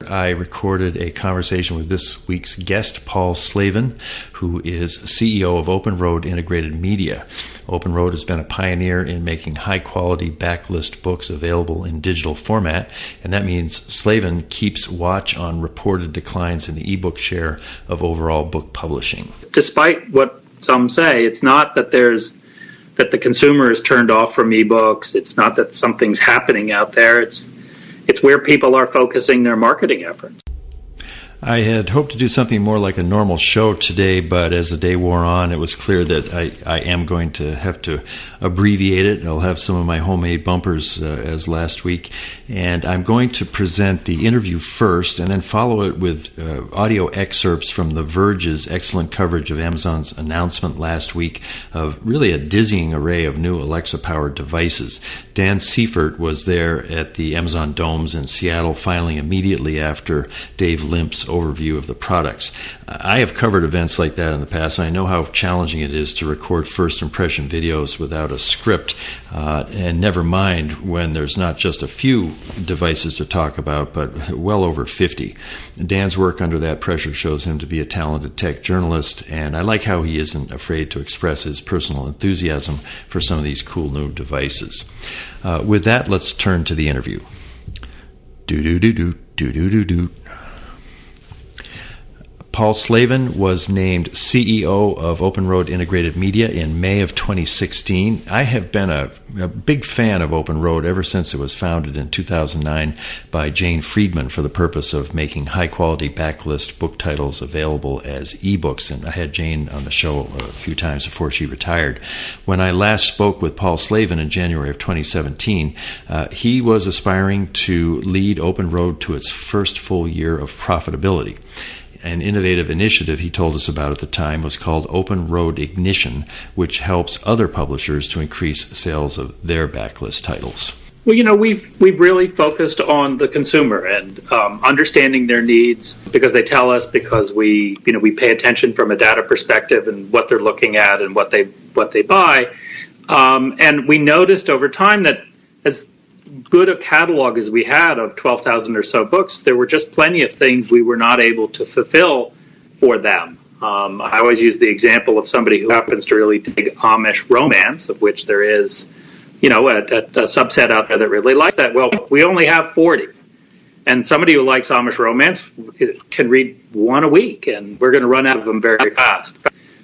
I recorded a conversation with this week's guest, Paul Slavin, who is CEO of Open Road Integrated Media. Open Road has been a pioneer in making high-quality backlist books available in digital format, and that means Slavin keeps watch on reported declines in the ebook share of overall book publishing. Despite what some say, it's not that that the consumer is turned off from ebooks. It's not that something's happening out there. It's where people are focusing their marketing efforts. I had hoped to do something more like a normal show today, but as the day wore on, it was clear that I am going to have to abbreviate it. I'll have some of my homemade bumpers as last week, and I'm going to present the interview first and then follow it with audio excerpts from The Verge's excellent coverage of Amazon's announcement last week of really a dizzying array of new Alexa-powered devices. Dan Seifert was there at the Amazon Domes in Seattle, filing immediately after Dave Limp's overview of the products. I have covered events like that in the past. I know how challenging it is to record first impression videos without a script, and never mind when there's not just a few devices to talk about, but well over 50. Dan's work under that pressure shows him to be a talented tech journalist, and I like how he isn't afraid to express his personal enthusiasm for some of these cool new devices. With that, let's turn to the interview. Do-do-do-do, Paul Slavin was named CEO of Open Road Integrated Media in May of 2016. I have been a big fan of Open Road ever since it was founded in 2009 by Jane Friedman for the purpose of making high-quality backlist book titles available as ebooks, and I had Jane on the show a few times before she retired. When I last spoke with Paul Slavin in January of 2017, he was aspiring to lead Open Road to its first full year of profitability. An innovative initiative he told us about at the time was called Open Road Ignition, which helps other publishers to increase sales of their backlist titles. Well, we've really focused on the consumer and understanding their needs because they tell us, because we pay attention from a data perspective and what they're looking at and what they buy. And we noticed over time that as good a catalog as we had of 12,000 or so books, there were just plenty of things we were not able to fulfill for them. I always use the example of somebody who happens to really dig Amish romance, of which there is, a subset out there that really likes that. Well, we only have 40. And somebody who likes Amish romance can read one a week, and we're going to run out of them very fast.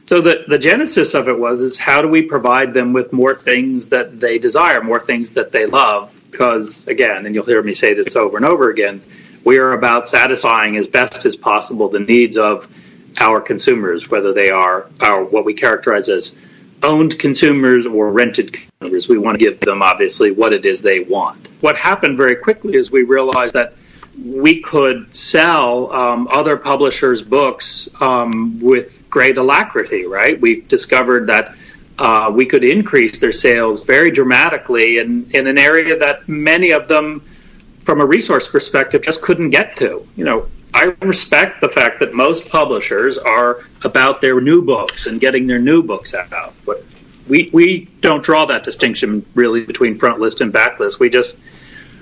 So the genesis of it is how do we provide them with more things that they desire, more things that they love? Because, again, and you'll hear me say this over and over again, we are about satisfying as best as possible the needs of our consumers, whether they are what we characterize as owned consumers or rented consumers. We want to give them, obviously, what it is they want. What happened very quickly is we realized that we could sell other publishers' books with great alacrity, right? We discovered that we could increase their sales very dramatically in an area that many of them, from a resource perspective, just couldn't get to. I respect the fact that most publishers are about their new books and getting their new books out. But we don't draw that distinction really between front list and backlist. We just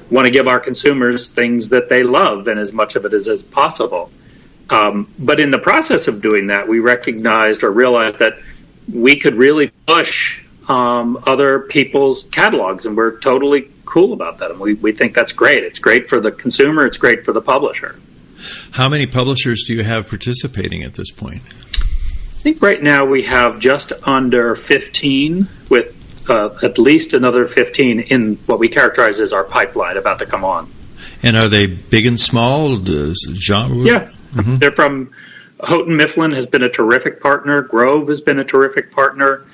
want to give our consumers things that they love and as much of it as possible. But in the process of doing that, we recognized or realized that we could really push other people's catalogs, and we're totally cool about that. And we think that's great. It's great for the consumer. It's great for the publisher. How many publishers do you have participating at this point? I think right now we have just under 15, with at least another 15 in what we characterize as our pipeline about to come on. And are they big and small? Genre? Yeah. Mm-hmm. They're from Houghton Mifflin has been a terrific partner. Grove has been a terrific partner.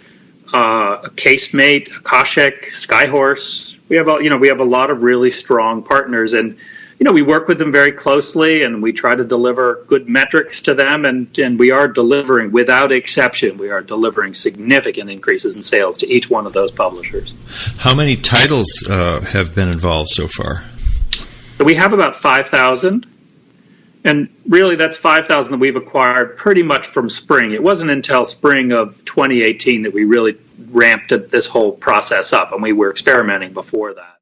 Casemate, Akashic, Skyhorse. We have a lot of really strong partners, and we work with them very closely, and we try to deliver good metrics to them, and we are delivering, without exception, we are delivering significant increases in sales to each one of those publishers. How many titles have been involved so far? So we have about 5,000. And really, that's 5,000 that we've acquired pretty much from spring. It wasn't until spring of 2018 that we really ramped this whole process up, and we were experimenting before that.